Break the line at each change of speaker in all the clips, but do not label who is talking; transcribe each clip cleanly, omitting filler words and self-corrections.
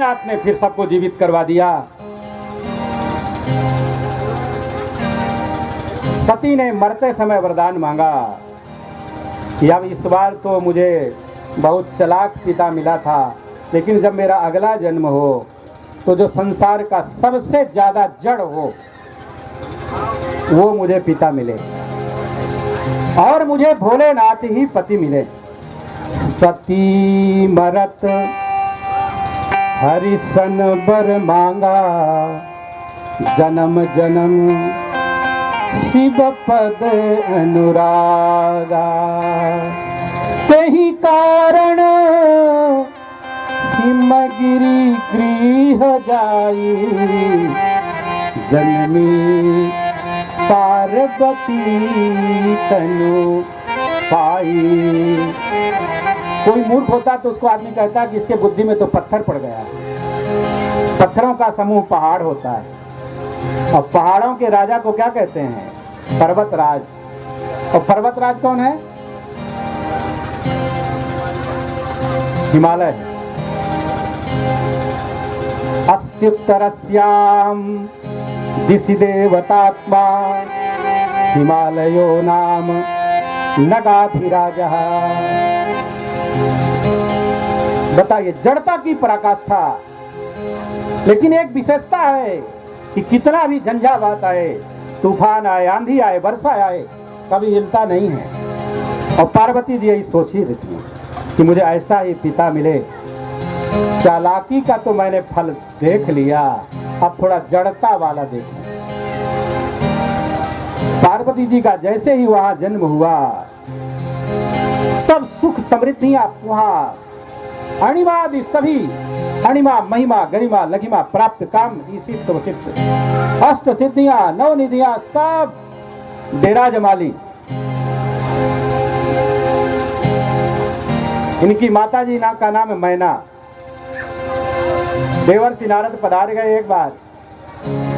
भोलेनाथ ने फिर सबको जीवित करवा दिया। सती ने मरते समय वरदान मांगा कि अब इस बार तो मुझे बहुत चालाक पिता मिला था, लेकिन जब मेरा अगला जन्म हो तो जो संसार का सबसे ज्यादा जड़ हो वो मुझे पिता मिले और मुझे भोलेनाथ ही पति मिले। सती मरत हरिसन बर मांगा, जन्म जन्म शिव पद अनुरागा। तेहि कारण हिमगिरि गृह जाई, जननी पार्वती तनु पाई। कोई मूर्ख होता तो उसको आदमी कहता कि इसके बुद्धि में तो पत्थर पड़ गया। पत्थरों का समूह पहाड़ होता है और पहाड़ों के राजा को क्या कहते हैं? पर्वतराज। और पर्वतराज कौन है? हिमालय। अस्त्युत्तरस्याम दिशि देवतात्मा, हिमालयो नाम नगाधिराजः। बताइए, जड़ता की पराकाष्ठा। लेकिन एक विशेषता है कि कितना भी झंझावात आए, तूफान आए, आंधी आए, वर्षा आए, कभी हिलता नहीं है। और पार्वती जी यही सोची थी कि मुझे ऐसा ही पिता मिले। चालाकी का तो मैंने फल देख लिया, अब थोड़ा जड़ता वाला देखें। पार्वती जी का जैसे ही वहां जन्म हुआ, सब सुख समृद्धियां वहां अणिमादि सभी अणिमा महिमा गरिमा लघिमा प्राप्त काम सिद्ध सिद्ध अष्ट सिद्धियां नव निधियां सब डेरा जमा ली। इनकी माता जी का नाम है मैना। देवर्षि नारद पधार गए। एक बार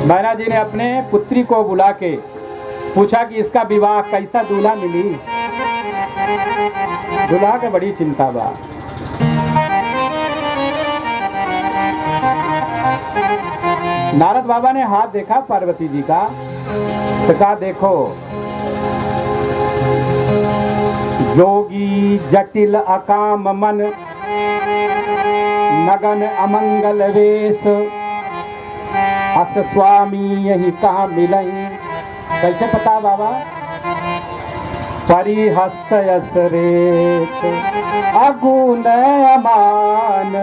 मैना जी ने अपने पुत्री को बुला के पूछा कि इसका विवाह कैसा दूल्हा मिली। दूल्हा के बड़ी चिंता बा। नारद बाबा ने हाथ देखा पार्वती जी का तो कहा, देखो जोगी जटिल अकाम मन, नगन अमंगल वेश, अस स्वामी यही कहाँ मिलई। कैसे पता बाबा? परिहस्त असरेत अगुण अमान,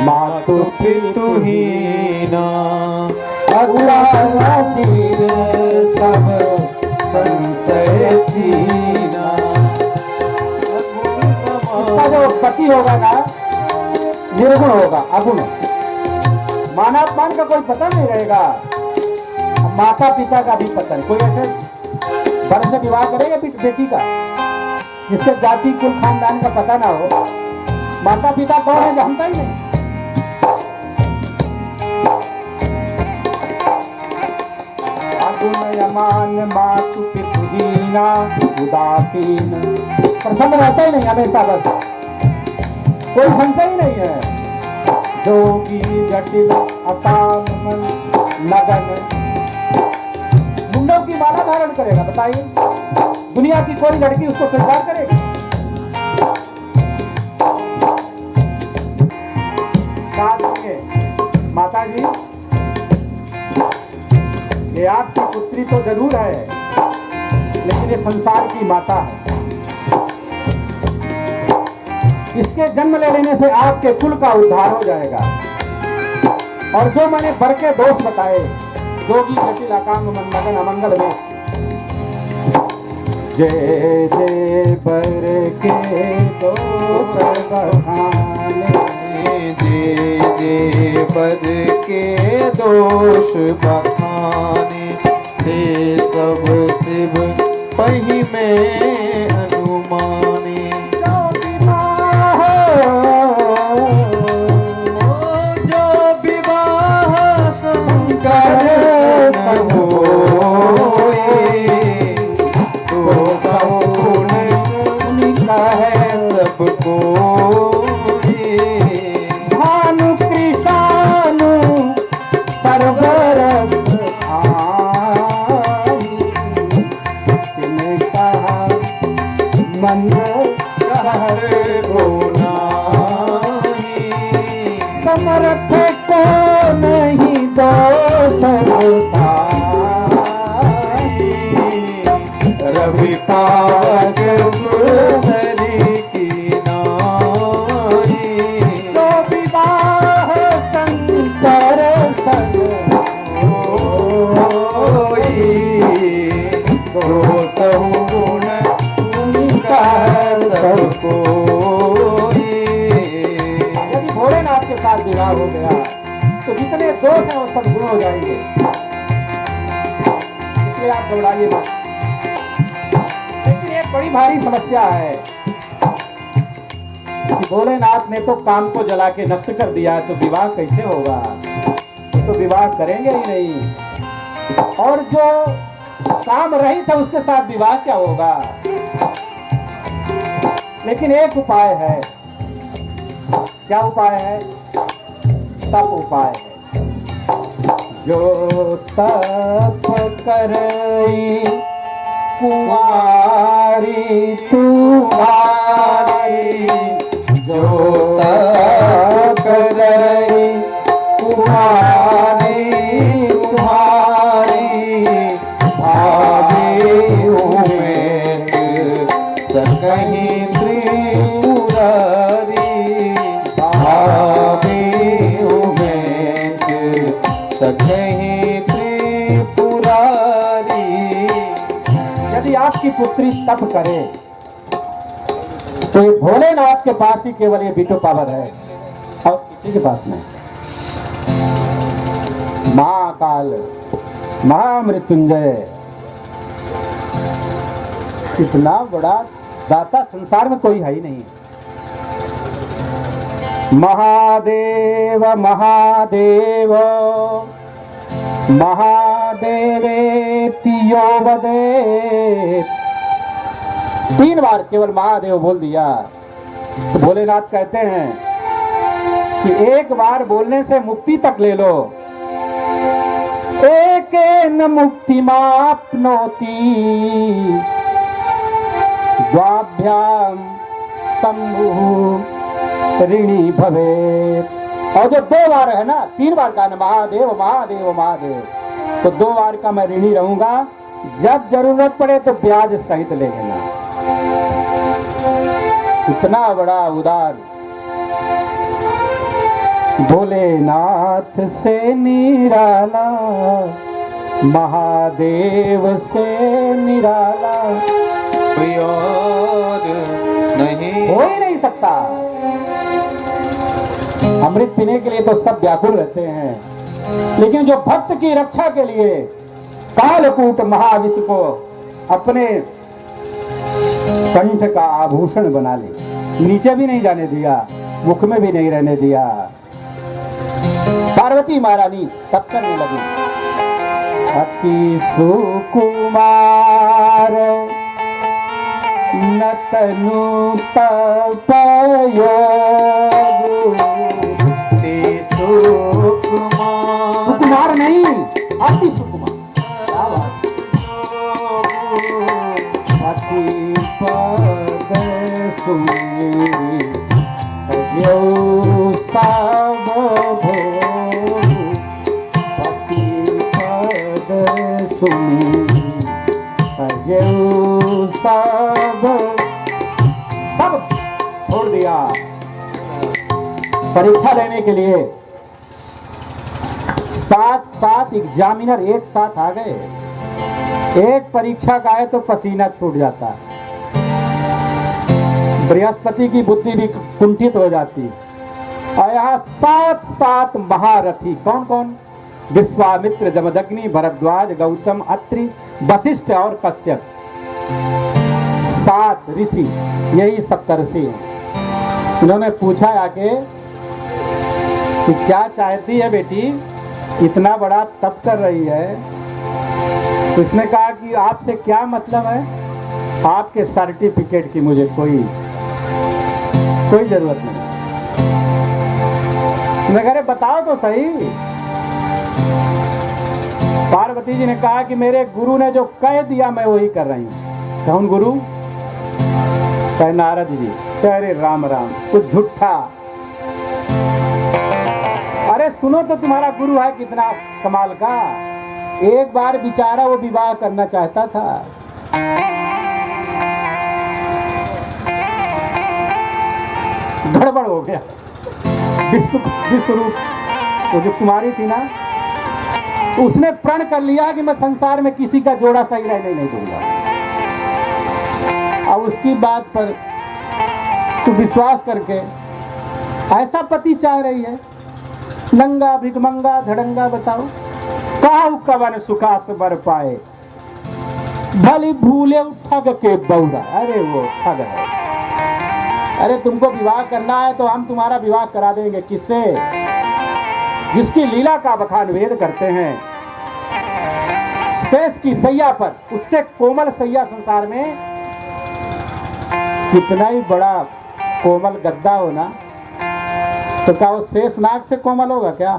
मातु पितु हीना, अगुआ सिर सब संशय छीना। इसका जो पति होगा ना, निर्गुण होगा, अगुण। मानापमान का कोई पता नहीं रहेगा, माता पिता का भी पता नहीं। कोई ऐसे बड़े से विवाह करेगा बेटी का जिसके जाति कुल खानदान का पता ना हो? माता पिता कौन है जानता ही नहीं। अगुण मातु पितुहीना उदासीन, प्रसन्न रहता ही नहीं हमेशा, बस कोई संशय ही नहीं है। जोगी जटिल अकाम मन लगन, मुंडों की माला धारण करेगा। बताइए, दुनिया की कोई लड़की उसको स्वीकार करेगी? माता जी, ये आपकी पुत्री तो जरूर है, लेकिन ये संसार की माता है। इसके जन्म ले लेने से आपके कुल का उद्धार हो जाएगा। और जो मैंने बर के दोष बताए, जोगी जटिल अकाम मन लगन अमंगल वेश, जय जय बर के दोष बखाने, जय जय बर के दोष बखाने, हे सब शिव पही में अनुमाने। भानु कृष्ण मंत्र
कहर को नाही,
समर्थ को नहीं दोष
रवि पावक सुरधरी की नारी,
तो विवाह शंकर संग
होई, तो सहु गुण उनका सब कोई।
यदि भोलेनाथ के साथ विवाह हो गया तो जितने दोष हैं वो सब गुण हो जाएंगे, इसलिए आप घबराइए मत। लेकिन एक बड़ी भारी समस्या है कि भोलेनाथ ने तो काम को जला के नष्ट कर दिया, तो विवाह कैसे होगा? तो विवाह करेंगे ही नहीं, और जो काम रहित है उसके साथ विवाह क्या होगा? लेकिन एक उपाय है। क्या उपाय है? तप उपाय है। जो तप करई कुमारी तुम्हारी,
जो तप करई कुमारी तुम्हारी, भाभी उमेट सकहीं त्रिपुरारी, भाभी उमेट सकहीं त्रिपुरारी।
यदि आपकी पुत्री तप करे तो ये भोलेनाथ के पास ही केवल ये वीटो पावर है और किसी के पास नहीं। महाकाल, महामृत्युंजय, इतना बड़ा दाता संसार में कोई है ही नहीं। महादेव महादेव महादेवेति यो वदेत्, 3 बार केवल महादेव बोल दिया तो भोलेनाथ कहते हैं कि एक बार बोलने से मुक्ति तक ले लो। एकेन मुक्तिमाप्नोति द्वाभ्याम शंभु ऋणी भवेत्। और जो 2 बार है ना, 3 बार का ना महादेव महादेव महादेव, तो 2 बार का मैं ऋणी रहूंगा। जब जरूरत पड़े तो ब्याज सहित ले लेना। इतना बड़ा उदार भोलेनाथ से निराला, महादेव से निराला
कोई और नहीं,
हो ही नहीं सकता। अमृत पीने के लिए तो सब व्याकुल रहते हैं, लेकिन जो भक्त की रक्षा के लिए कालकूट महाविष को अपने कंठ का आभूषण बना ले, नीचे भी नहीं जाने दिया, मुख में भी नहीं रहने दिया। पार्वती महारानी तप करने लगी। अति सुकुमार नतनु तपयोग, सुकुमार नहीं, अति सुकुमार। अति पद सुनी सब भोग, अति पद सुनी सब छोड़ दिया। परीक्षा देने के लिए 7 एग्जामिनर एक साथ आ गए। एक परीक्षा का है तो पसीना छूट जाता, बृहस्पति की बुद्धि भी कुंठित हो जाती। और यहाँ 7 महारथी, कौन कौन? विश्वामित्र, जमदग्नि, भरद्वाज, गौतम, अत्रि, वशिष्ठ और कश्यप। 7 ऋषि, यही सप्तऋषि हैं। इन्होंने पूछा आके कि क्या चाहती है बेटी, इतना बड़ा तप कर रही है। तो इसने कहा कि आपसे क्या मतलब है, आपके सर्टिफिकेट की मुझे कोई जरूरत नहीं। मैं कह रहे बताओ तो सही। पार्वती जी ने कहा कि मेरे गुरु ने जो कह दिया मैं वही कर रही हूं। कौन गुरु? कहे नारद जी, कह रे राम राम, कुछ झूठा। अरे सुनो तो, तुम्हारा गुरु है कितना कमाल का। एक बार बेचारा वो विवाह करना चाहता था, गड़बड़ हो गया। विश्वरूप वो जो कुमारी थी ना, तो उसने प्रण कर लिया कि मैं संसार में किसी का जोड़ा सही रहने नहीं दूंगा। अब उसकी बात पर तू विश्वास करके ऐसा पति चाह रही है, नंगा भिगमंगा धड़ंगा, बताओ कहा कवन सुखा से बर पाए, भली भूले ठग के बौरा। अरे वो ठग है। अरे तुमको विवाह करना है तो हम तुम्हारा विवाह करा देंगे। किससे? जिसकी लीला का बखान वेद करते हैं, शेष की सैया पर, उससे कोमल सैया संसार में कितना ही बड़ा कोमल गद्दा हो ना, तो क्या वो शेष नाग से कोमल होगा क्या?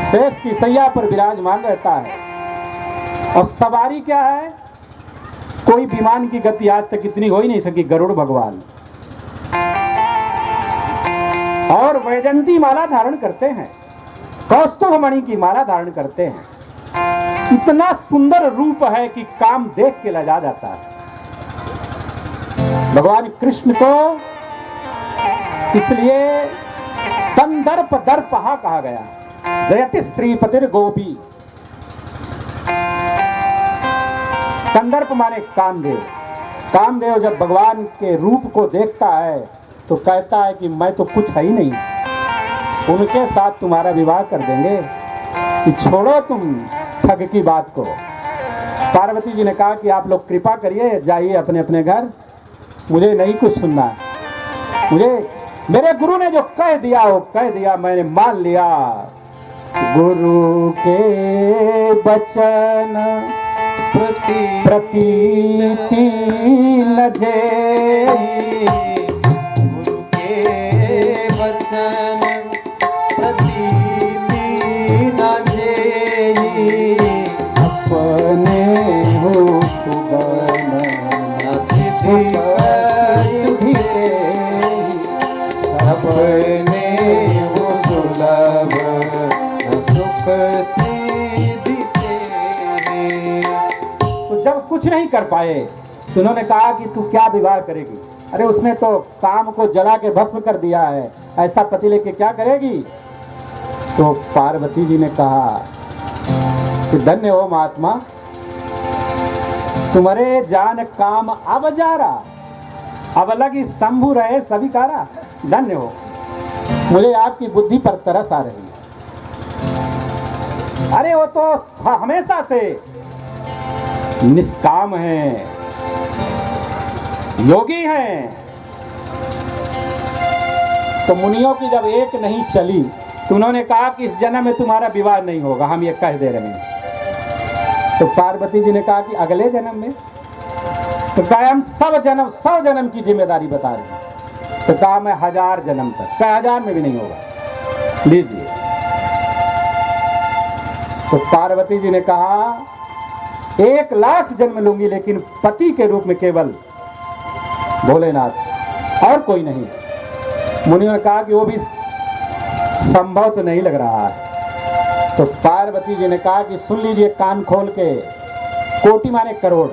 शेष की सैया पर विराजमान रहता है। और सवारी क्या है? कोई विमान की गति आज तक इतनी हो ही नहीं सकी, गरुड़ भगवान। और वैजंती माला धारण करते हैं, कौस्तुभ मणि की माला धारण करते हैं। इतना सुंदर रूप है कि काम देख के लजा जाता है। भगवान कृष्ण को इसलिए कंदर्प दर्पहा कहा गया। जयति श्रीपतिर गोपी। कंदर्प माने कामदेव। कामदेव जब भगवान के रूप को देखता है तो कहता है कि मैं तो कुछ है ही नहीं, उनके साथ तुम्हारा विवाह कर देंगे, कि छोड़ो तुम ठग की बात को। पार्वती जी ने कहा कि आप लोग कृपा करिए, जाइए अपने अपने घर, मुझे नहीं कुछ सुनना है। मुझे मेरे गुरु ने जो कह दिया वो कह दिया, मैंने मान लिया। गुरु के वचन प्रतीति न जेहि,
गुरु के वचन प्रतीति न जेहि,
अपने हो सुगम
न सिद्धि कछु अपने हो सुलभ, न सुख सिद्धि तेहि।
तो जब कुछ नहीं कर पाए तो उन्होंने कहा कि तू क्या विवाह करेगी? अरे उसने तो काम को जला के भस्म कर दिया है, ऐसा पति लेके क्या करेगी? तो पार्वती जी ने कहा कि धन्य हो महात्मा, तुम्हारे जान काम अब जा रहा, अब लगी शंभु रहे सभी कारा। धन्य हो, मुझे आपकी बुद्धि पर तरस आ रही है। अरे वो तो हमेशा से निष्काम है, योगी हैं। तो मुनियों की जब एक नहीं चली तो उन्होंने कहा कि इस जन्म में तुम्हारा विवाह नहीं होगा, हम ये कह दे रहे हैं। तो पार्वती जी ने कहा कि अगले जन्म में? तो कहा हम 100 जन्म की जिम्मेदारी बता रहे हैं। तो कहा मैं 1000 जन्म तक। कहा 1000 में भी नहीं होगा, लीजिए। तो पार्वती जी ने कहा 1,00,000 जन्म लूंगी, लेकिन पति के रूप में केवल भोलेनाथ, और कोई नहीं। मुनियों ने कहा कि वो भी संभव तो नहीं लग रहा है। तो पार्वती जी ने कहा कि सुन लीजिए कान खोल के, कोटि माने करोड़,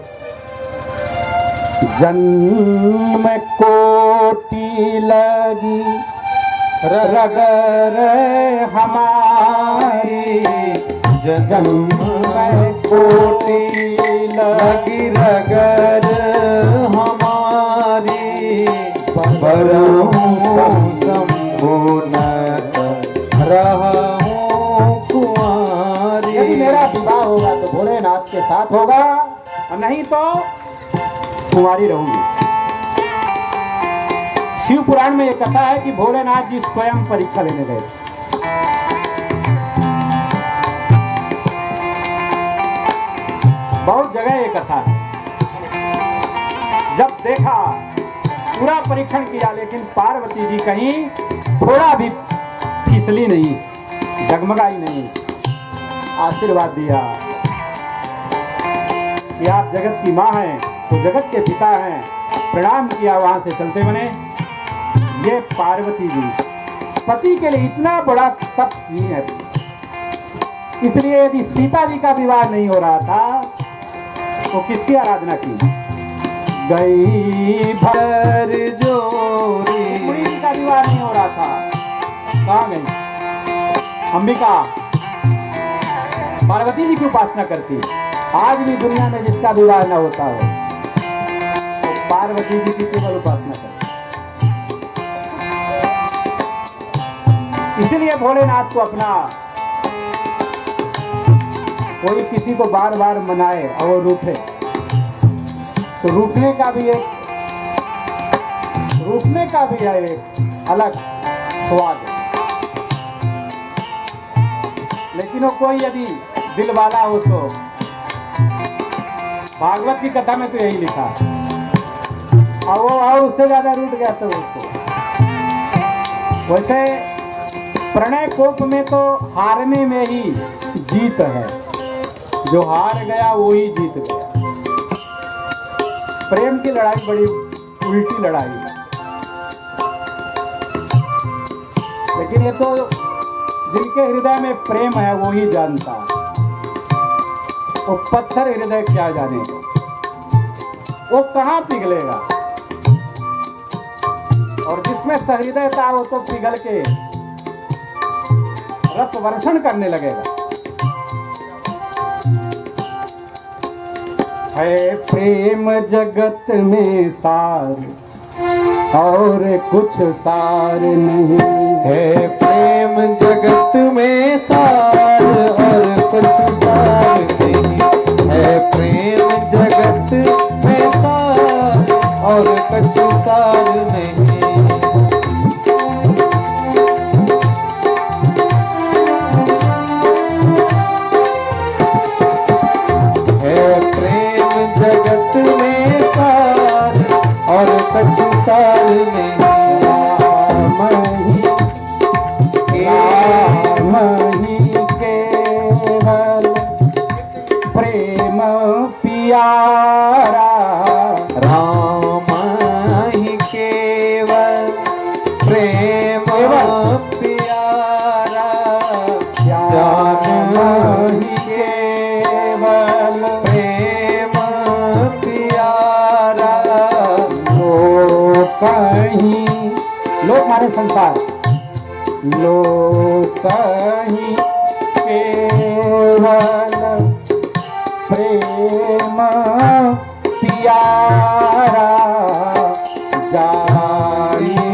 जन्म कोटि लगी रगर हमारी,
जन्म कोटि लगी रगर हमारी, बरहूँ संपूर्ण रहूँ कुंवारी।
यदि मेरा विवाह होगा तो भोलेनाथ के साथ होगा, और नहीं तो कुंवारी रहूंगी। शिव पुराण में एक कथा है कि भोलेनाथ जी स्वयं परीक्षा लेने गए। बहुत जगह ये कथा है। जब देखा, पूरा परीक्षण किया, लेकिन पार्वती जी कहीं थोड़ा भी फिसली नहीं, डगमगाई नहीं। आशीर्वाद दिया कि आप जगत की मां हैं, तो जगत के पिता हैं, प्रणाम किया, वहां से चलते बने। ये पार्वती जी पति के लिए इतना बड़ा तप की है, इसलिए यदि सीता जी का विवाह नहीं हो रहा था तो किसकी आराधना की? गई
कर जोरी
रुक्मिणी जी का विवाह नहीं हो रहा था, कहाँ गई? अंबिका पार्वती जी की उपासना करती। आज भी दुनिया में जिसका विवाह न होता हो तो पार्वती जी की केवल उपासना करती। इसीलिए भोलेनाथ को अपना कोई किसी को बार बार मनाए और वो रूठे तो रूठने का भी एक अलग स्वाद है। लेकिन वो कोई यदि दिल वाला हो तो भागवत की कथा में तो यही लिखा, और वो और उससे ज्यादा रूठ गया तो उसको। वैसे प्रणय कोप में तो हारने में ही जीत है, जो हार गया वो ही जीत गया। प्रेम की लड़ाई बड़ी उल्टी लड़ाई है, लेकिन ये तो जिनके हृदय में प्रेम है वो ही जानता है। वो पत्थर हृदय क्या जानेगा, वो कहाँ पिघलेगा। और जिसमें सहृदयता हो तो पिघल के रस वर्षण करने लगेगा। है प्रेम जगत में सार और कुछ सार नहीं,
है प्रेम जगत में सार और कुछ सार नहीं, है प्रेम जगत में सार और कुछ सार नहीं। है प्रेम जगत में सार और कुछ सार नहीं।
प्रेम पियारा
राम ही केवल प्रेम प्यारा, जान ही केवल प्रेम प्यारा।
लोक ही लोक मारे संसार, लोक ही केवल प्रेम प्यारा,
जानिए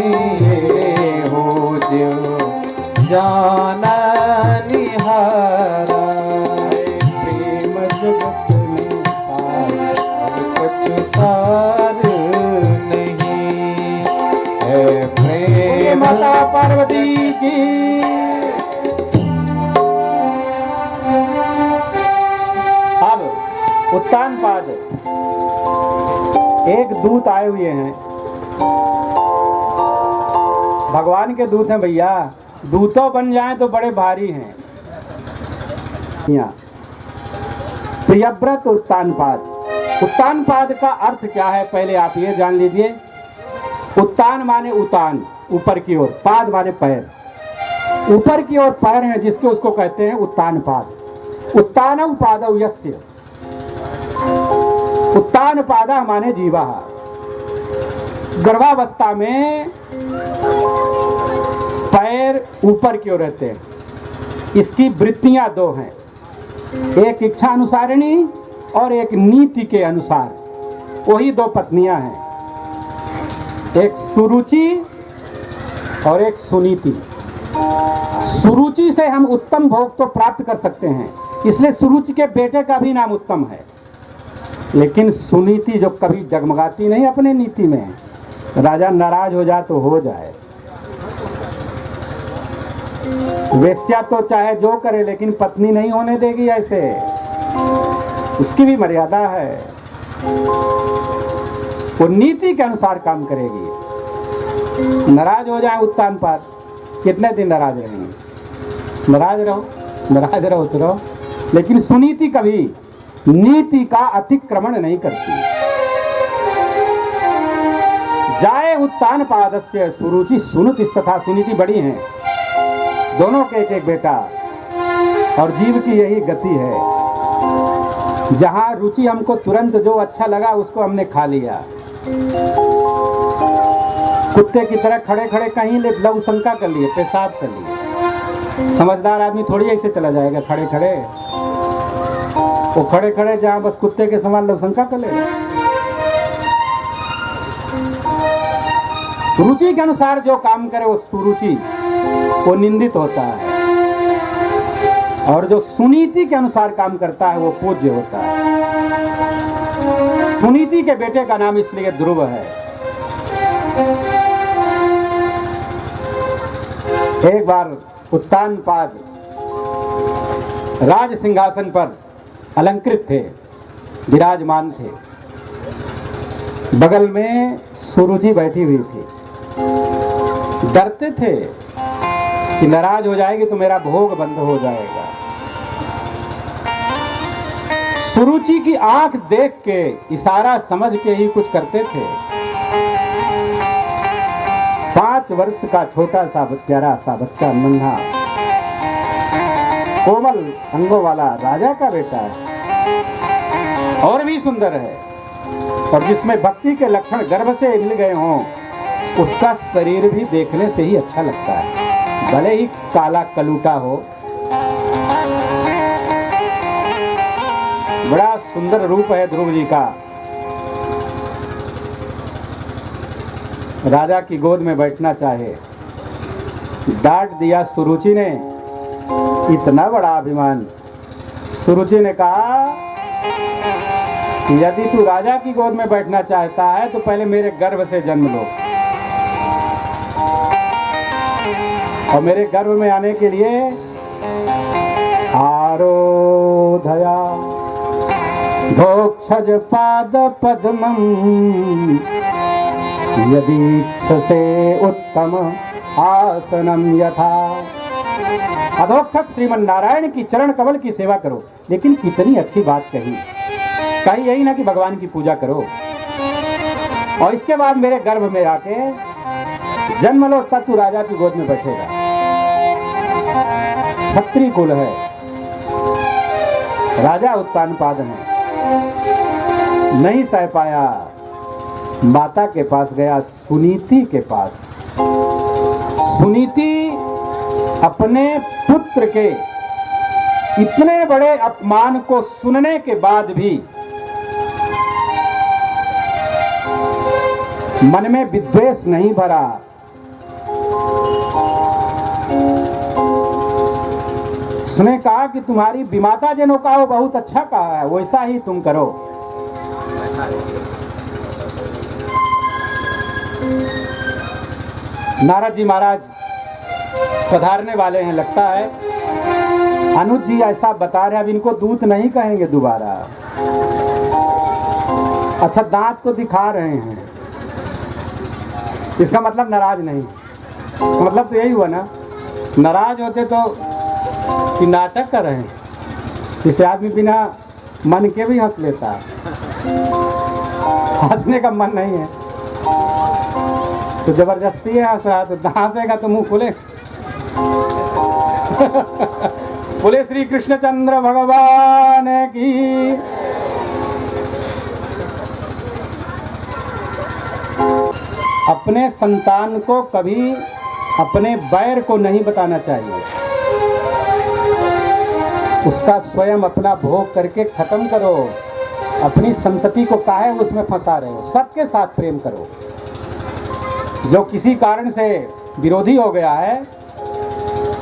हो जो जाना निहारा।
प्रेम जगत में सार
कुछ सार नहीं, है प्रेम
माता पार्वती की। अब उत्तान पाद एक दूत आए हुए हैं, भगवान के दूत हैं भैया, दूतों बन जाएं तो बड़े भारी हैं। यहाँ प्रियव्रत उत्तानपाद। उत्तानपाद का अर्थ क्या है पहले आप ये जान लीजिए। उत्तान माने उतान, ऊपर की ओर, पाद माने पैर, ऊपर की ओर पैर हैं जिसके उसको कहते हैं उत्तानपाद। उत्तानौ पादौ यस्य, उत्तानपादा माने जीवा। गर्भावस्था में पैर ऊपर की ओर रहते हैं। इसकी वृत्तियां दो हैं, एक इच्छा अनुसारिणी और एक नीति के अनुसार। वही दो पत्नियां हैं, एक सुरुचि और एक सुनीति। सुरुचि से हम उत्तम भोग तो प्राप्त कर सकते हैं, इसलिए सुरुचि के बेटे का भी नाम उत्तम है। लेकिन सुनीति जो कभी जगमगाती नहीं अपने नीति में, राजा नाराज हो जाए तो हो जाए। वेश्या तो चाहे जो करे लेकिन पत्नी नहीं होने देगी ऐसे, उसकी भी मर्यादा है। वो नीति के अनुसार काम करेगी। नाराज हो जाए उत्तानपाद, कितने दिन नाराज रहेंगे? नाराज रहो तो रहो, लेकिन सुनीति कभी नीति का अतिक्रमण नहीं करती। जाए उत्तान पादस्य सुरुचि सुनुति तथा सुनीति बड़ी हैं, दोनों के एक एक बेटा। और जीव की यही गति है, जहां रुचि हमको तुरंत जो अच्छा लगा उसको हमने खा लिया। कुत्ते की तरह खड़े खड़े कहीं लघु शंका कर लिए, पेशाब कर लिए। समझदार आदमी थोड़ी ऐसे चला जाएगा खड़े खड़े, वो खड़े खड़े जहां बस कुत्ते के समान लघु शंका कर लेगा। रुचि के अनुसार जो काम करे वो सुरुचि, वो निंदित होता है, और जो सुनीति के अनुसार काम करता है वो पूज्य होता है। सुनीति के बेटे का नाम इसलिए ध्रुव है। एक बार उत्तानपाद राज सिंहासन पर अलंकृत थे, विराजमान थे। बगल में सुरुचि बैठी हुई थी। डरते थे कि नाराज हो जाएगी तो मेरा भोग बंद हो जाएगा। सुरुचि की आंख देख के, इशारा समझ के ही कुछ करते थे। 5 वर्ष का छोटा सा प्यारा सा बच्चा, नन्हा कोमल अंगों वाला राजा का बेटा है, और भी सुंदर है, और जिसमें भक्ति के लक्षण गर्भ से मिल गए हों, उसका शरीर भी देखने से ही अच्छा लगता है, भले ही काला कलूटा हो। बड़ा सुंदर रूप है ध्रुव जी का। राजा की गोद में बैठना चाहे, डांट दिया सुरुचि ने, इतना बड़ा अभिमान। सुरुचि ने कहा कि यदि तू राजा की गोद में बैठना चाहता है तो पहले मेरे गर्भ से जन्म लो, और मेरे गर्भ में आने के लिए आरोधया धोक्षज पाद पद्मम यदीक्षसे उत्तम आसनम यथा। अधोक्षज श्रीमन नारायण की चरण कमल की सेवा करो। लेकिन कितनी अच्छी बात कही, कही यही ना कि भगवान की पूजा करो, और इसके बाद मेरे गर्भ में आके जन्म लो, तब तू राजा की गोद में बैठेगा। क्षत्रिय कुल है, राजा उत्तानपाद है, नहीं सह पाया, माता के पास गया, सुनीति के पास। सुनीति अपने पुत्र के इतने बड़े अपमान को सुनने के बाद भी मन में विद्वेष नहीं भरा। उसने कहा कि तुम्हारी विमाता जनों का वो बहुत अच्छा कहा है, वैसा ही तुम करो। नारद जी महाराज पधारने वाले हैं, लगता है अनुज जी ऐसा बता रहे, अब इनको दूत नहीं कहेंगे दोबारा। अच्छा दांत तो दिखा रहे हैं, इसका मतलब नाराज नहीं। इसका मतलब तो यही हुआ ना, नाराज होते तो कि नाटक कर रहे हैं, इसे आदमी बिना मन के भी हंस लेता है, हंसने का मन नहीं है तो जबरदस्ती है हंस रहा, तो हंसेगा तो मुंह खुले। बोले श्री कृष्णचंद्र भगवान की। अपने संतान को कभी अपने बैर को नहीं बताना चाहिए, उसका स्वयं अपना भोग करके खत्म करो। अपनी संतति को काहे उसमें फंसा रहे हो, सबके साथ प्रेम करो। जो किसी कारण से विरोधी हो गया है,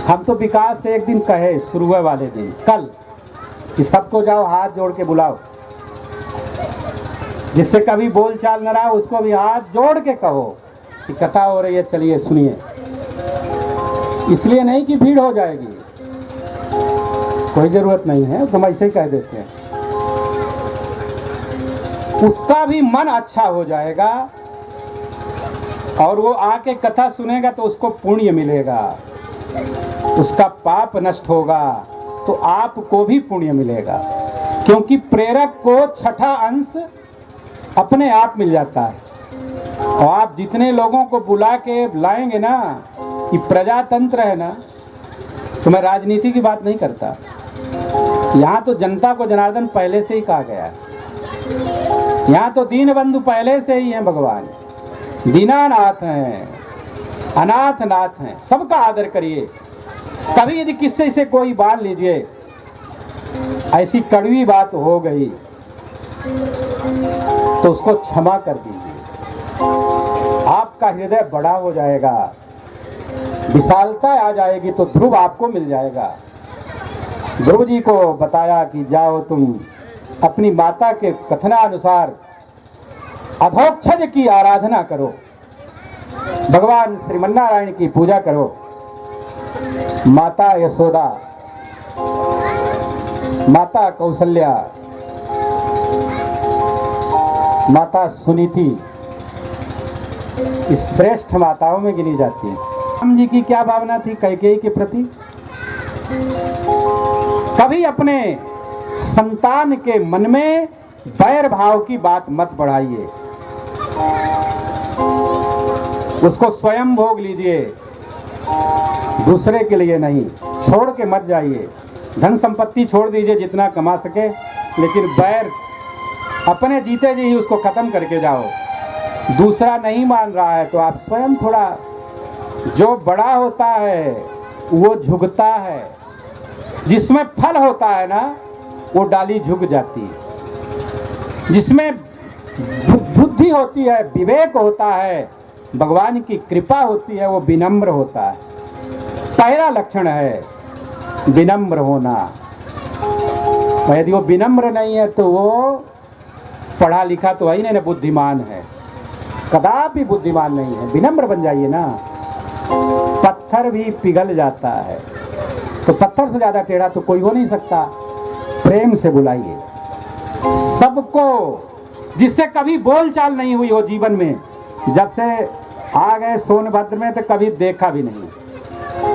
हम तो विकास से एक दिन कहे शुरू वाले दिन कल कि सबको जाओ हाथ जोड़ के बुलाओ, जिससे कभी बोल चाल न रहा उसको भी हाथ जोड़ के कहो कि कथा हो रही है, चलिए सुनिए। इसलिए नहीं कि भीड़ हो जाएगी, कोई जरूरत नहीं है, तुम ऐसे ही कह देते हैं। उसका भी मन अच्छा हो जाएगा और वो आके कथा सुनेगा तो उसको पुण्य मिलेगा, उसका पाप नष्ट होगा तो आपको भी पुण्य मिलेगा, क्योंकि प्रेरक को छठा अंश अपने आप मिल जाता है और आप जितने लोगों को बुला के लाएंगे ना, ये प्रजातंत्र है ना, तो मैं राजनीति की बात नहीं करता। यहाँ तो जनता को जनार्दन पहले से ही कहा गया है। यहाँ तो दीन बंधु पहले से ही हैं भगवान, दीनानाथ हैं, अनाथ नाथ हैं, सबका आदर करिए। कभी यदि किससे से कोई बात लीजिए ऐसी कड़वी बात हो गई तो उसको क्षमा कर दीजिए, आपका हृदय बड़ा हो जाएगा, विशालता आ जाएगी, तो ध्रुव आपको मिल जाएगा। ध्रुव जी को बताया कि जाओ तुम अपनी माता के कथनानुसार अधोक्षज की आराधना करो, भगवान श्रीमन्नारायण की पूजा करो। माता यशोदा, माता कौशल्या, माता सुनीति इस श्रेष्ठ माताओं में गिनी जाती है। राम जी की क्या भावना थी कैकेयी के प्रति? कभी अपने संतान के मन में बैर भाव की बात मत बढ़ाइए, उसको स्वयं भोग लीजिए, दूसरे के लिए नहीं। छोड़ के मत जाइए, धन संपत्ति छोड़ दीजिए जितना कमा सके, लेकिन बैर अपने जीते जी ही उसको खत्म करके जाओ। दूसरा नहीं मान रहा है तो आप स्वयं थोड़ा, जो बड़ा होता है वो झुकता है, जिसमें फल होता है ना वो डाली झुक जाती है, जिसमें बुद्धि होती है, विवेक होता है, भगवान की कृपा होती है, वो विनम्र होता है। पहला लक्षण है विनम्र होना। यदि वो विनम्र नहीं है तो वो पढ़ा लिखा तो है नहीं, बुद्धिमान है, कदापि बुद्धिमान नहीं है। विनम्र बन जाइए ना, पत्थर भी पिघल जाता है, तो पत्थर से ज्यादा टेढ़ा तो कोई हो नहीं सकता। प्रेम से बुलाइए सबको, जिससे कभी बोलचाल नहीं हुई हो जीवन में, जब से आ गए सोनभद्र में तो कभी देखा भी नहीं,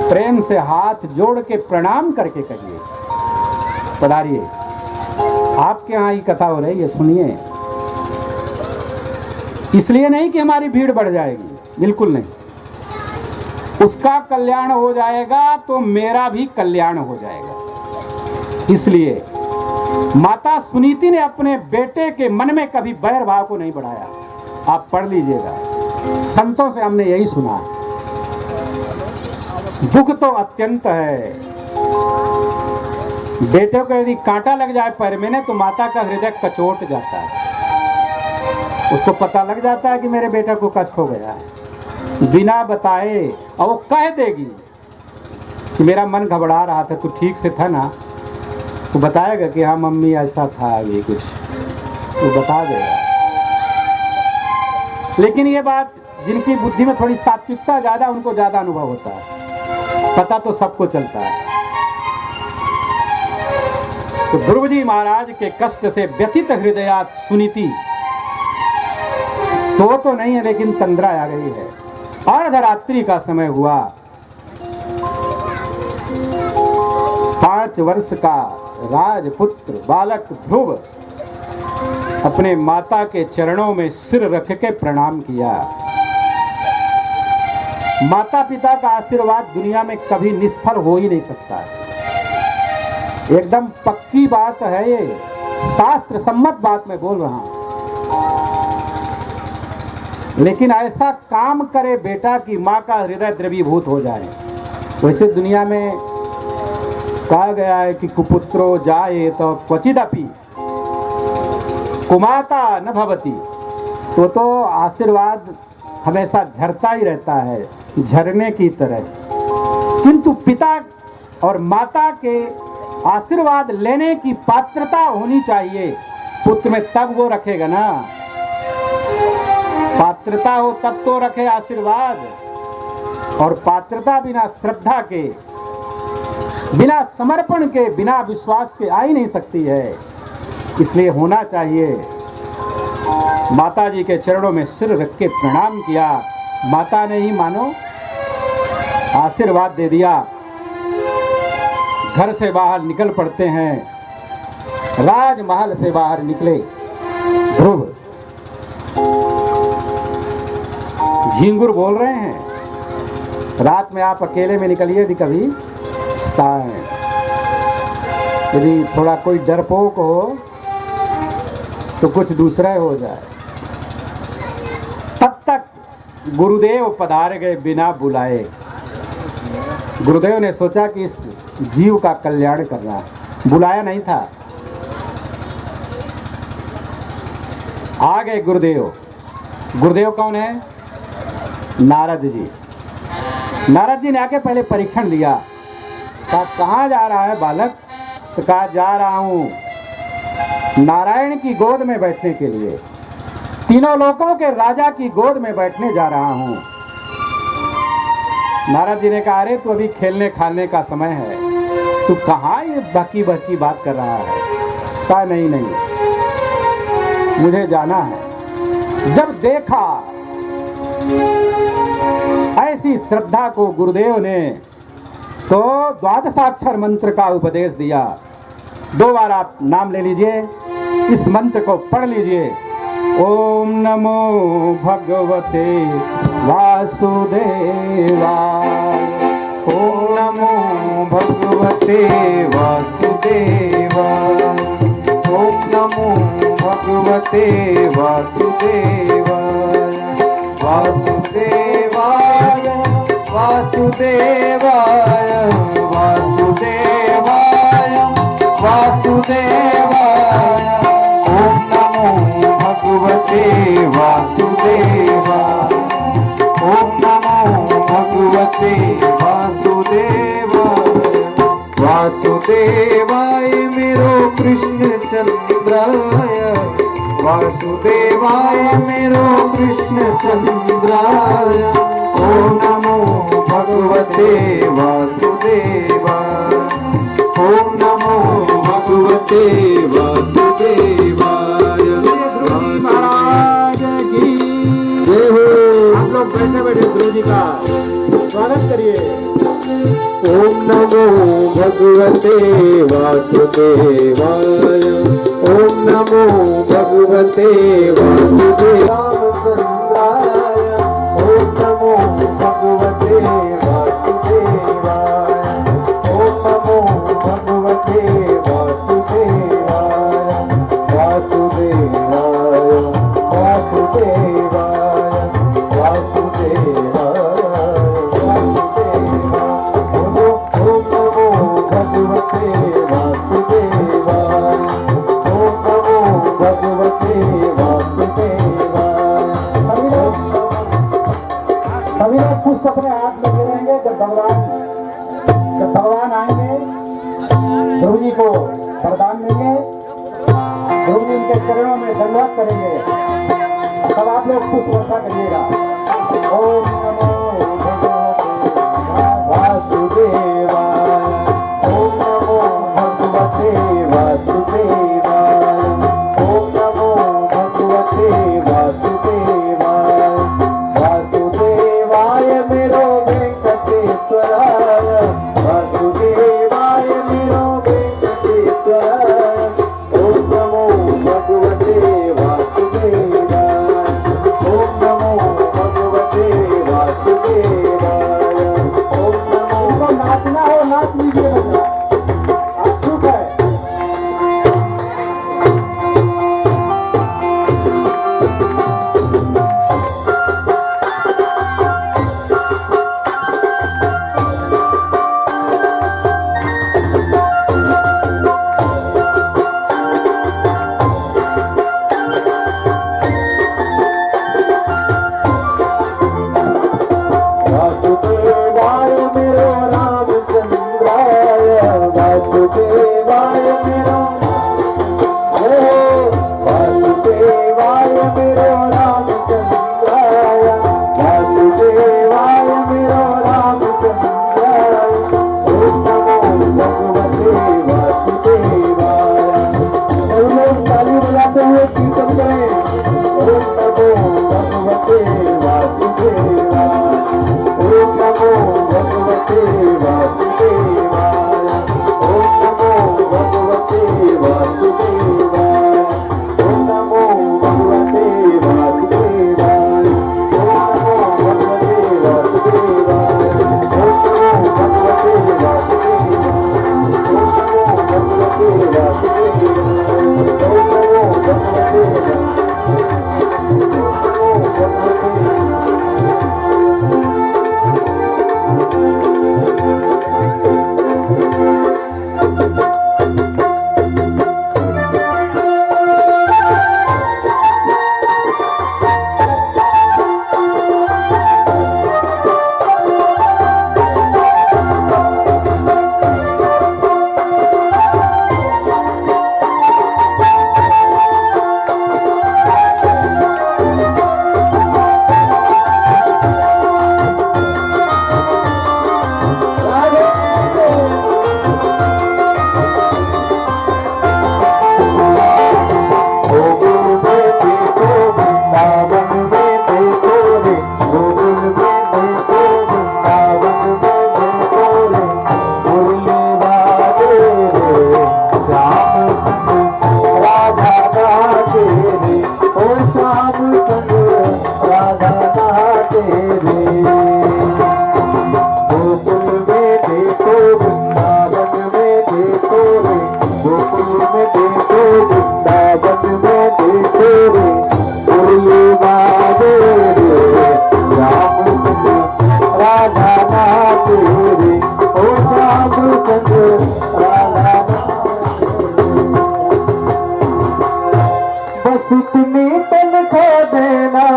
प्रेम से हाथ जोड़ के प्रणाम करके कहिए पधारिए। आपके यहाँ ही कथा हो रही है, सुनिए। इसलिए नहीं कि हमारी भीड़ बढ़ जाएगी, बिल्कुल नहीं, उसका कल्याण हो जाएगा तो मेरा भी कल्याण हो जाएगा। इसलिए माता सुनीति ने अपने बेटे के मन में कभी बैर भाव को नहीं बढ़ाया। आप पढ़ लीजिएगा, संतों से हमने यही सुना। दुख तो अत्यंत है, बेटे को यदि कांटा लग जाए पैर में ना तो माता का हृदय कचोट जाता है, उसको पता लग जाता है कि मेरे बेटे को कष्ट हो गया है। बिना बताए, और वो कह देगी कि मेरा मन घबरा रहा था, तू ठीक से था ना, तो बताएगा कि हाँ मम्मी ऐसा था, अभी कुछ तो बता देगा। लेकिन ये बात जिनकी बुद्धि में थोड़ी सात्विकता ज्यादा, उनको ज्यादा अनुभव होता है, पता तो सबको चलता है। तो ध्रुव जी महाराज के कष्ट से व्यथित हृदया सुनीति, सो तो नहीं है लेकिन तंद्रा आ गई है। अर्धरात्रि का समय हुआ, 5 वर्ष का राजपुत्र बालक ध्रुव अपने माता के चरणों में सिर रख के प्रणाम किया। माता पिता का आशीर्वाद दुनिया में कभी निष्फल हो ही नहीं सकता, एकदम पक्की बात है ये, शास्त्र सम्मत बात मैं बोल रहा हूं। लेकिन ऐसा काम करे बेटा कि माँ का हृदय द्रवीभूत हो जाए। वैसे दुनिया में कहा गया है कि कुपुत्रो जाए तो क्वचिदपि कुमाता न भवति, तो आशीर्वाद हमेशा झरता ही रहता है, झरने की तरह। किंतु पिता और माता के आशीर्वाद लेने की पात्रता होनी चाहिए पुत्र में, तब वो रखेगा ना। पात्रता हो तब तो रखे आशीर्वाद, और पात्रता बिना श्रद्धा के, बिना समर्पण के, बिना विश्वास के आ ही नहीं सकती है। इसलिए होना चाहिए। माता जी के चरणों में सिर रख के प्रणाम किया, माता ने ही मानो आशीर्वाद दे दिया। घर से बाहर निकल पड़ते हैं, राजमहल से बाहर निकले ध्रुव। झिंगुर बोल रहे हैं। रात में आप अकेले में निकलिए यदि कभी साइंस, यदि थोड़ा कोई डरपोक हो तो कुछ दूसरा हो जाए। तब तक गुरुदेव पधार गए बिना बुलाए। गुरुदेव ने सोचा कि इस जीव का कल्याण करना है, बुलाया नहीं था। आ गए गुरुदेव। गुरुदेव कौन है? नारद जी। नारद जी ने आके पहले परीक्षण लिया। कहा कहाँ जा रहा है बालक? तो कहा जा रहा हूँ नारायण की गोद में बैठने के लिए, तीनों लोकों के राजा की गोद में बैठने जा रहा हूँ। नारद जी ने कहा अरे तू अभी खेलने खाने का समय है, तू कहाँ ये बाकी बाकी बात कर रहा है? कहा नहीं नहीं मुझे जाना है। जब देखा ऐसी श्रद्धा को गुरुदेव ने तो द्वादशाक्षर मंत्र का उपदेश दिया। 2 बार आप नाम ले लीजिए, इस मंत्र को पढ़ लीजिए। ओम नमो भगवते वासुदेवाय।
ओम नमो भगवते वासुदेवाय। ओम नमो भगवते वासुदेवाय। वासुदेवाय वासुदेवाय वासुदेवाय वासुदेवाय। ओम नमो भगवते वासुदेवाय। ओम नमो भगवते वासुदेवाय। वासुदेवाय मेरो कृष्ण चंद्राय। वासुदेवाय मेरो कृष्ण चंद्राय। ओम नमो भगवते वासुदेवाय। ओम नमो भगवते वासुदेवाय।
महाराज की जय हो। आप लोग बैठे बैठे गुरु जी का स्वागत करिए।
ओम नमो भगवते वासुदेवाय। ओम नमो भगवते वासुदेवाय। ओम नमो भगवते वासुदेवाय। ओम नमो भगवते वासुदेवाय। वासुदेवाय वासुदेवाय वासुदेवाय भगवते वासुदेवाय। ओम नमो भगवते वासुदेवाय।
सभी लोग खुश अपने हाथ लगे रहेंगे। जब भगवान आएंगे गुरु जी को वरदान देंगे, गुरु जी उनके चरणों में दंडवत करेंगे, तब आप लोग खुश वर्षा करिएगा। ओम नमो
वासुदेवाय। ओम नमो भगवते वासुदेवाय। ओम नमो भगवते वासुदेवाय। वासुदेवाय मेरो वेंकटेश्वराय। वासुदेवाय मेरो वेंकटेश्वराय। ओम नमो भगवते वासुदेवाय। ओम नमो भगवते वासुदेवाय। राधा नाचे रे। गोकुल में देखो वृंदावन में देखो रे, गोकुल में देखो वृंदावन में देखो रे, मुरली बाजे रे श्याम संग राधा नाचे रे, ओ श्याम संग राधा बस इतनी तनखा देना,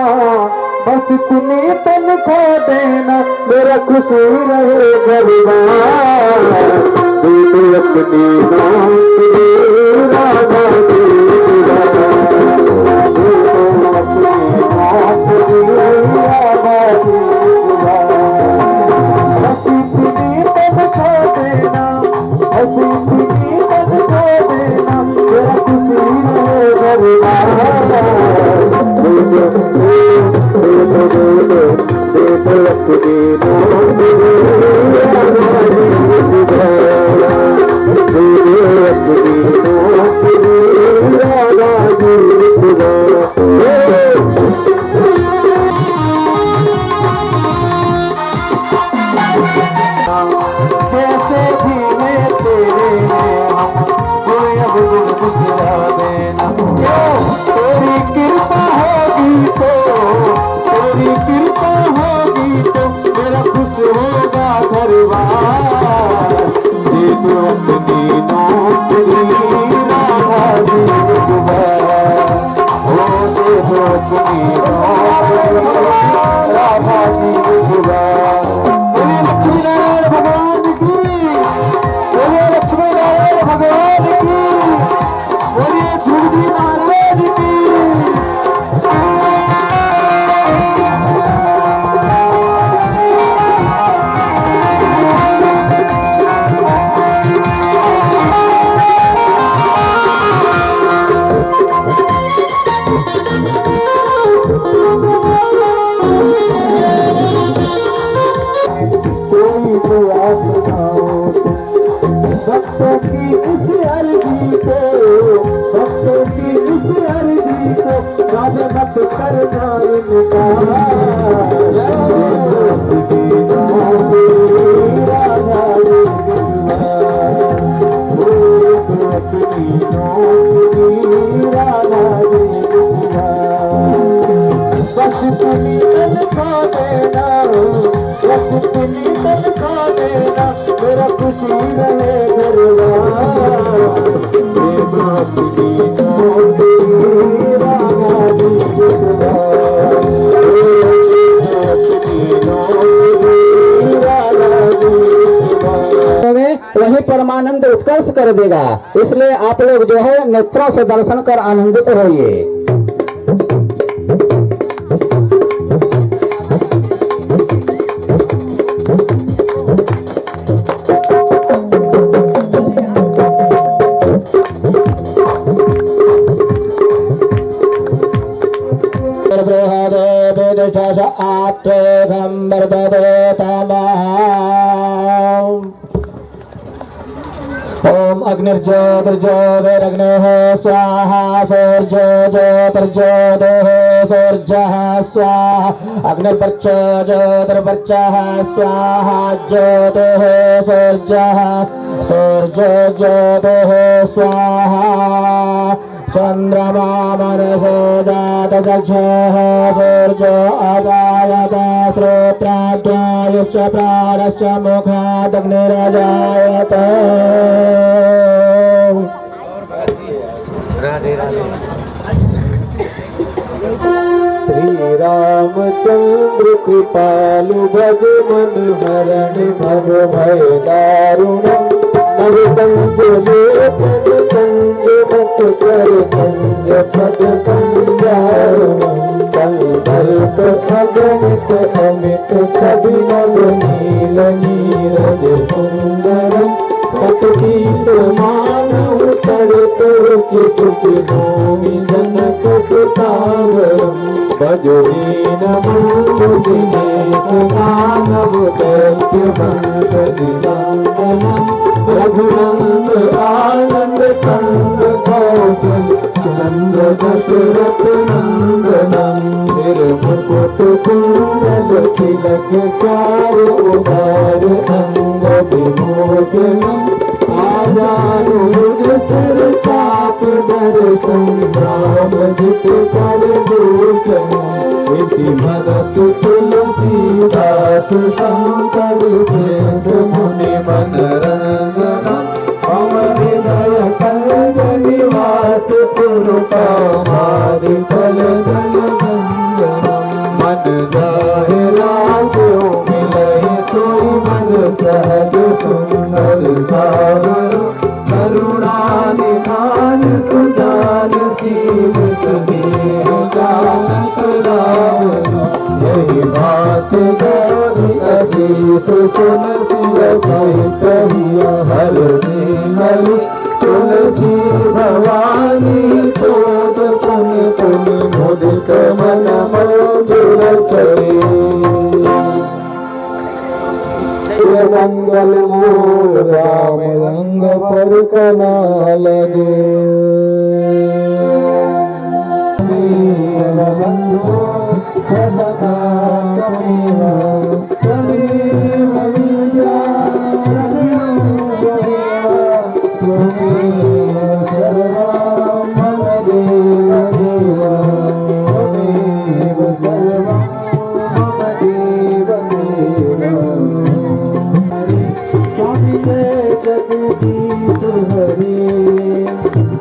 बस इतनी तनखा देना, मेरा खुश रहे परिवार। दे दे अपनी नौकरी राधा दे दे, दे दे अपनी नौकरी राधा दे दे। बस इतनी तनखा देना, बस इतनी तनखा देना, मेरा खुश रहे जैसे भी मैं तेरे हम कोई अब गुजरा देना। तेरी कृपा होगी तो, तेरी कृपा होगी तो मेरा खुश होगा परिवार। दे दो अपनी नौकरी राधा जी दुबारा, हो दे दो अपनी नौकरी राधा जी दुबारा। बोलिए लक्ष्मी नारायण भगवान की, बोलिए लक्ष्मी नारायण भगवान की, बोलिए दुर्गी महाराज की। कोई दुआ सुनाओ भक्तों की इस अर्जी को, भक्तों की इस अर्जी को राधा मत करना इनकार। अपनी नौकरी राधा दे दुबारा, अपनी नौकरी राधा दे दुबारा। बस इतनी तनखा देना, बस इतनी तनखा देना, मेरा खुशी रहे परिवार। दे दो अपनी नौकरी राधा जी दुबारा, अपनी नौकरी राधा जी दुबारा।
में वही परमानंद उत्कर्ष कर देगा। इसलिए आप लोग जो है नेत्रों से दर्शन कर आनंदित होइए। ओम अग्निर्ज्योतिर्ज्योतिरग्नेः स्वाहा, सूर्योज्योतिर्ज्योतिः सूर्यः स्वाहा, अग्निर्वच्चोज्योतिर्वच्चः स्वाहा, ज्योतिः सूर्यः सूर्योज्योतिः स्वाहा। चंद्रमा मनसो जातचक्षुः सूर्यो अजायत, श्रोत्राद्यायुश्च प्राणश्च मुखादग्निरजायत।
श्री रामचंद्र कृपालु भज मन हरण भव भय दारुणम। नरतंज लेखन कंज मत कर कंज पद कंजारुणम। कंदर्प अगणित अमित कवि नव नील नीरज सुंदरम। पटदीप मानव तर तर चित भूमि जनक सुतावरम। भजनीन दिनेश मानव दैत्य वंश निरंजनम रघुनंद आनंद कंद कौशल चंद्र दशरथ नंदनम निर्मुकुट कुंडल तिलक चारु उदार अंग विमोचनम आजानुज सर चाप दर्शन राम जित कर दूषण इति भरत तुलसीदास शंकर शेष मुनि मन रंजन अमर हृदय कंज निवास पुरपामादि फल दल मन जाहे राजो मिलय सोई मन सहज सुंदर सागर करुणा निधान सुजान शील सुधीर जानत राम यही बात गौरी अशीष सुन सिय सहित हर सिमरु तुलसी भवानी क्रोध पुनि पुनि मुदित मन मंजुर करे मंगल मूल राम रंग पर कना लगे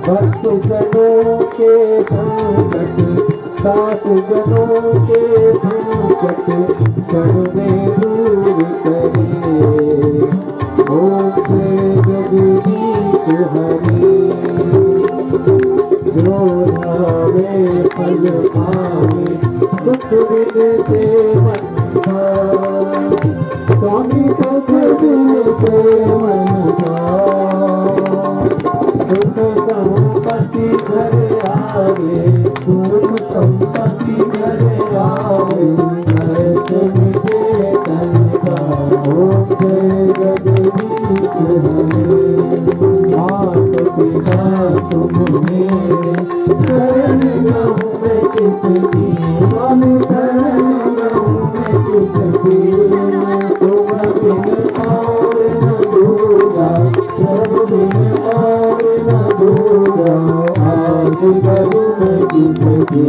भक्त जनों के संकट दास जनों के संकट क्षण में दूर करे ओम जय जगदीश हरि जो नामे फल पावे सुख बिन से मन स्वामी सुख बिन से मन सुख संपत्ति घर आवे सुख संपत्ति घर आवे ऐसे निकेतन का ओम जय जगदीश हरे मात पिता तुम मेरे शरण रहूं मैं किसकी स्वामी शरण रहूं मैं किसकी तुम बिन और न दूजा सब बिन और न दूजा आज करूं मैं किसकी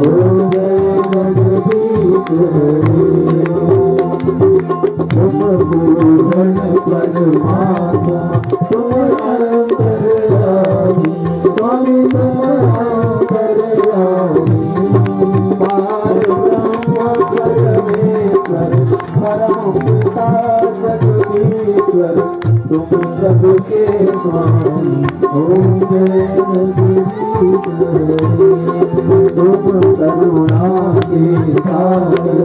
ओम जय जगदीश हरे तुम पूर्ण परमात्मा तुम अंतर्यामी स्वामी तुम अंतर्यामी पार ब्रह्म परमेश्वर परम पिता जगदीश्वर तुम सबके स्वामी ओम जय जगदीश हरे तुम करुणा के सागर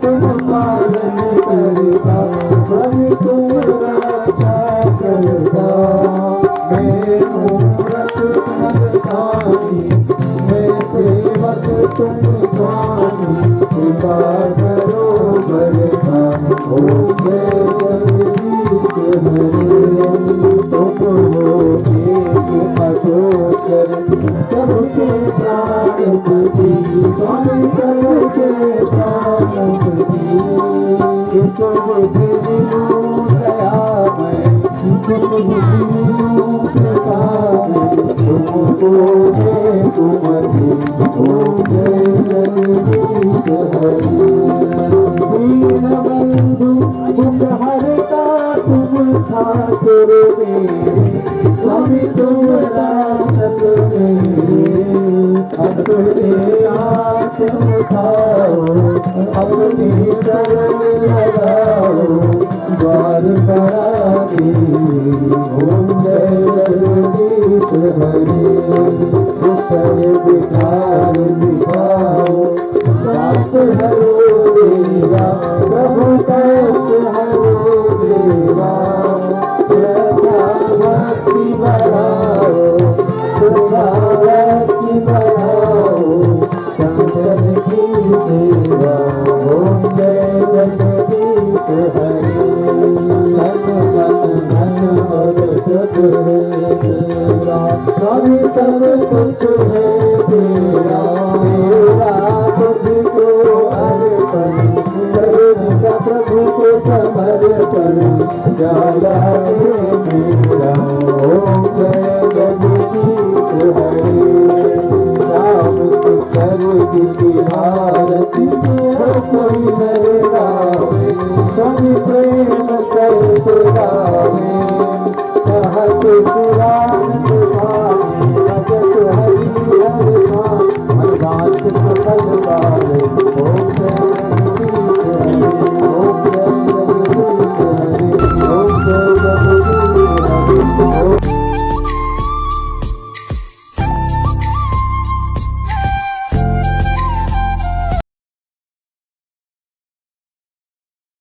तुम पालन करता स्वामी तुम रक्षा करता मैं मूरत करतानी मैं सेवक तुम स्वामी कृपा करो बरता ओम जय जगदीश हरे तुम हो एक अगोचर सबके प्राणपति स्वामी सबके प्राणपति इस बुद्धि दिनो दयामय इस बुद्धि दिनो कृपामय तुमको मैं तुमको ओम जय जगदीश हरे दीन बंधु दुख हरता तुम ठाकुर मेरे स्वामी तुम दासत मेरे अपने हाथ उठाओ अपनी शरण लगाओ द्वार बड़ा दे ओम जय जगदीश हरे दुष्कर विकार दिखाओ दास हरो देवा प्रभु कष्ट हरो देवा भक्ति बढ़ाओ भक्ति बढ़ाओ शंकर की राम ओम जय जगदीश हरे धन और सुख है तेरा स्वामी सब कुछ है तेरा तेरा तुझको अर्पण करेगा प्रभु को समर्पण जाया मेरा ओम जय जगदीश हरे राम सुकर की आरती कोई नहीं